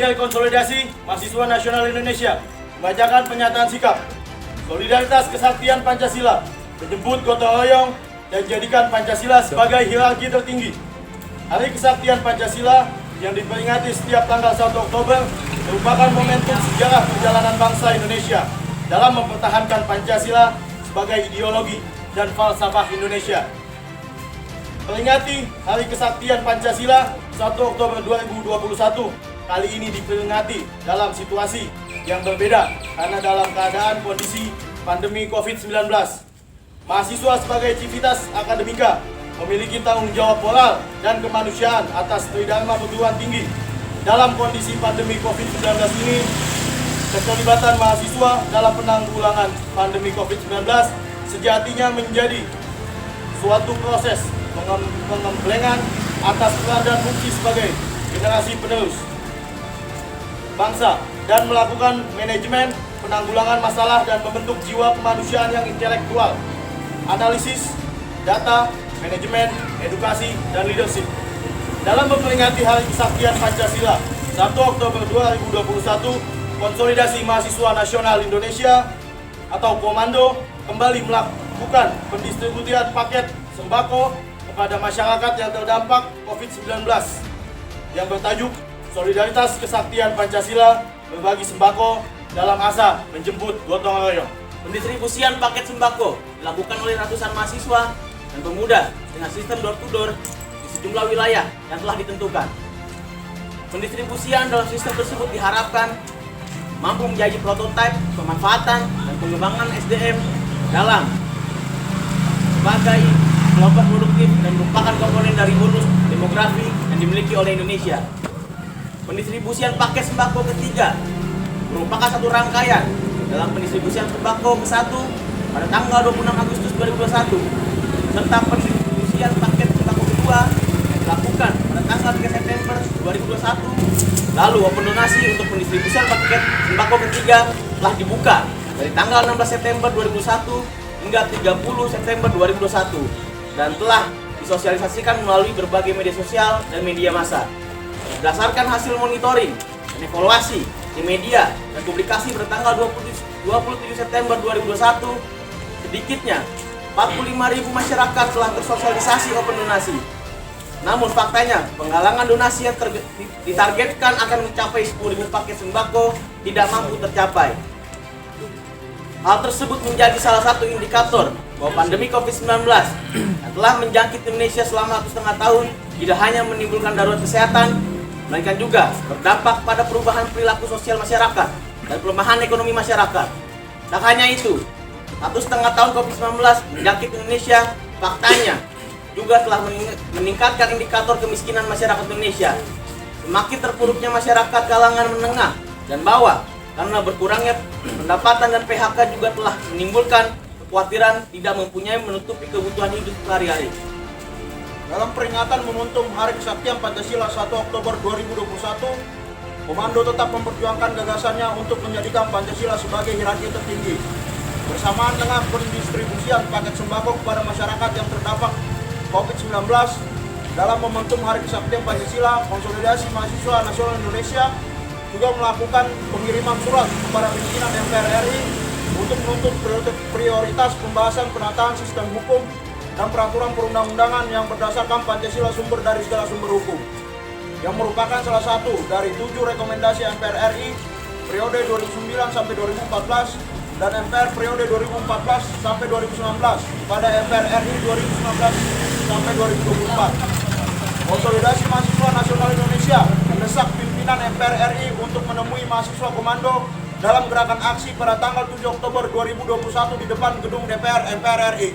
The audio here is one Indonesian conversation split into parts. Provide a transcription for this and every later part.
dari Konsolidasi Mahasiswa Nasional Indonesia membacakan pernyataan sikap solidaritas kesaktian Pancasila, menjemput gotong royong dan jadikan Pancasila sebagai hierarki tertinggi. Hari Kesaktian Pancasila yang diperingati setiap tanggal 1 Oktober merupakan momentum sejarah perjalanan bangsa Indonesia dalam mempertahankan Pancasila sebagai ideologi dan falsafah Indonesia. Peringati Hari Kesaktian Pancasila 1 Oktober 2021 kali ini diperingati dalam situasi yang berbeda karena dalam keadaan kondisi pandemi COVID-19. Mahasiswa sebagai civitas akademika memiliki tanggung jawab moral dan kemanusiaan atas tridharma perguruan tinggi. Dalam kondisi pandemi COVID-19 ini, keterlibatan mahasiswa dalam penanggulangan pandemi COVID-19 sejatinya menjadi suatu proses pengembangan atas peran dan fungsi sebagai generasi penerus bangsa dan melakukan manajemen penanggulangan masalah dan membentuk jiwa kemanusiaan yang intelektual, analisis, data, manajemen, edukasi, dan leadership. Dalam memperingati Hari Kesaktian Pancasila 1 Oktober 2021, Konsolidasi Mahasiswa Nasional Indonesia atau Komando kembali melakukan pendistribusian paket sembako kepada masyarakat yang terdampak COVID-19 yang bertajuk Solidaritas Kesaktian Pancasila berbagi sembako dalam asa menjemput gotong royong. Pendistribusian paket sembako dilakukan oleh ratusan mahasiswa dan pemuda dengan sistem door to door di sejumlah wilayah yang telah ditentukan. Pendistribusian dalam sistem tersebut diharapkan mampu menjadi prototipe pemanfaatan dan pengembangan SDM dalam sebagai kelompok produktif dan merupakan komponen dari bonus demografi yang dimiliki oleh Indonesia. Pendistribusian paket sembako ketiga merupakan satu rangkaian dalam pendistribusian sembako ke-1 pada tanggal 26 Agustus 2021 serta pendistribusian paket sembako kedua yang dilakukan pada tanggal 3 September 2021. Lalu open donasi untuk pendistribusian paket sembako ketiga telah dibuka dari tanggal 16 September 2021 hingga 30 September 2021 dan telah disosialisasikan melalui berbagai media sosial dan media massa. Berdasarkan hasil monitoring dan evaluasi di media dan publikasi pada tanggal 27 September 2021, sedikitnya 45.000 masyarakat telah tersosialisasi open donasi. Namun faktanya, penggalangan donasi yang ditargetkan akan mencapai 10.000 paket sembako tidak mampu tercapai. Hal tersebut menjadi salah satu indikator bahwa pandemi COVID-19 yang telah menjangkit Indonesia selama 1,5 tahun tidak hanya menimbulkan darurat kesehatan, melainkan juga berdampak pada perubahan perilaku sosial masyarakat dan pelemahan ekonomi masyarakat. Tak hanya itu, 1,5 tahun COVID-19 menjangkit Indonesia faktanya juga telah meningkatkan indikator kemiskinan masyarakat Indonesia. Semakin terpuruknya masyarakat kalangan menengah dan bawah karena berkurangnya pendapatan dan PHK juga telah menimbulkan kekhawatiran tidak mempunyai menutupi kebutuhan hidup sehari-hari. Dalam peringatan momentum Hari Kesaktian Pancasila 1 Oktober 2021, Komando tetap memperjuangkan gagasannya untuk menjadikan Pancasila sebagai hierarki tertinggi. Bersamaan dengan pendistribusian paket sembako kepada masyarakat yang terdampak COVID-19, dalam momentum Hari Kesaktian Pancasila, Konsolidasi Mahasiswa Nasional Indonesia juga melakukan pengiriman surat kepada pimpinan MPR RI untuk menuntut prioritas pembahasan penataan sistem hukum dan peraturan perundang-undangan yang berdasarkan Pancasila sumber dari segala sumber hukum, yang merupakan salah satu dari 7 rekomendasi MPR RI periode 2009 sampai 2014 dan MPR periode 2014 sampai 2019 pada MPR RI 2019 sampai 2024. Konsolidasi Mahasiswa Nasional Indonesia mendesak pimpinan MPR RI untuk menemui mahasiswa Komando dalam gerakan aksi pada tanggal 7 Oktober 2021 di depan gedung DPR MPR RI.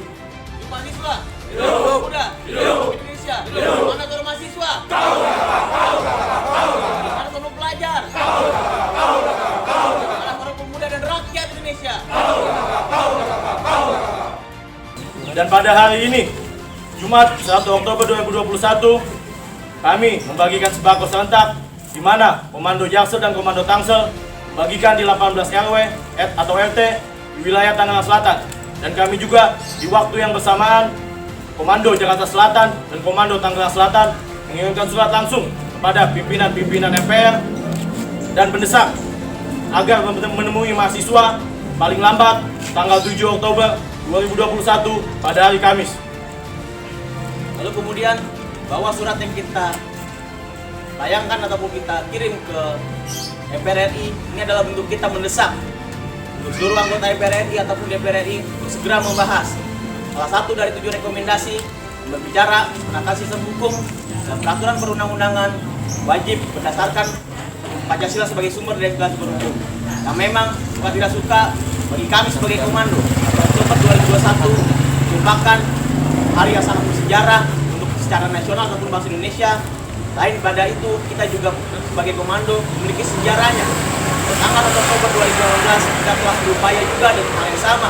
Mahasiswa, hidup muda, hidup Indonesia, mana turun mahasiswa? Mana turun pelajar? Mana turun pemuda dan rakyat Indonesia? Dan pada hari ini, Jumat 1 Oktober 2021, kami membagikan sembako serentak di mana Komando Jaksel dan Komando Tangsel membagikan di 18 RW atau RT di wilayah Tangerang Selatan. Dan kami juga di waktu yang bersamaan, Komando Jakarta Selatan dan Komando Tangerang Selatan mengirimkan surat langsung kepada pimpinan-pimpinan MPR dan mendesak agar menemui mahasiswa paling lambat tanggal 7 Oktober 2021 pada hari Kamis. Lalu kemudian bahwa surat yang kita layangkan ataupun kita kirim ke DPR RI ini adalah bentuk kita mendesak untuk seluruh anggota DPR RI ataupun DPR RI untuk segera membahas salah satu dari 7 rekomendasi berbicara menatasi sistem hukum dan peraturan perundang-undangan wajib berdasarkan Pancasila sebagai sumber dari segala sumber hukum. Yang memang suka tidak suka bagi kami sebagai komando Oktober 2021 merupakan hari yang sangat bersejarah untuk secara nasional ataupun bangsa Indonesia. Lain pada itu, kita juga sebagai komando memiliki sejarahnya. Tanggal 1 Oktober 2018 kita telah berupaya juga dengan hal yang sama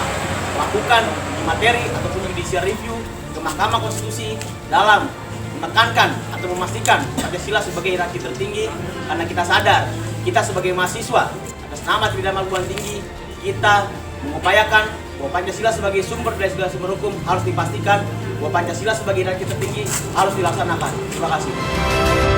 melakukan materi ataupun judicial review ke Mahkamah Konstitusi dalam menekankan atau memastikan Pancasila sebagai hierarki tertinggi, karena kita sadar kita sebagai mahasiswa atas nama Tridharma Perguruan Tinggi kita mengupayakan bahwa Pancasila sebagai sumber dari segala sumber hukum harus dipastikan, bahwa Pancasila sebagai hierarki tertinggi harus dilaksanakan. Terima kasih.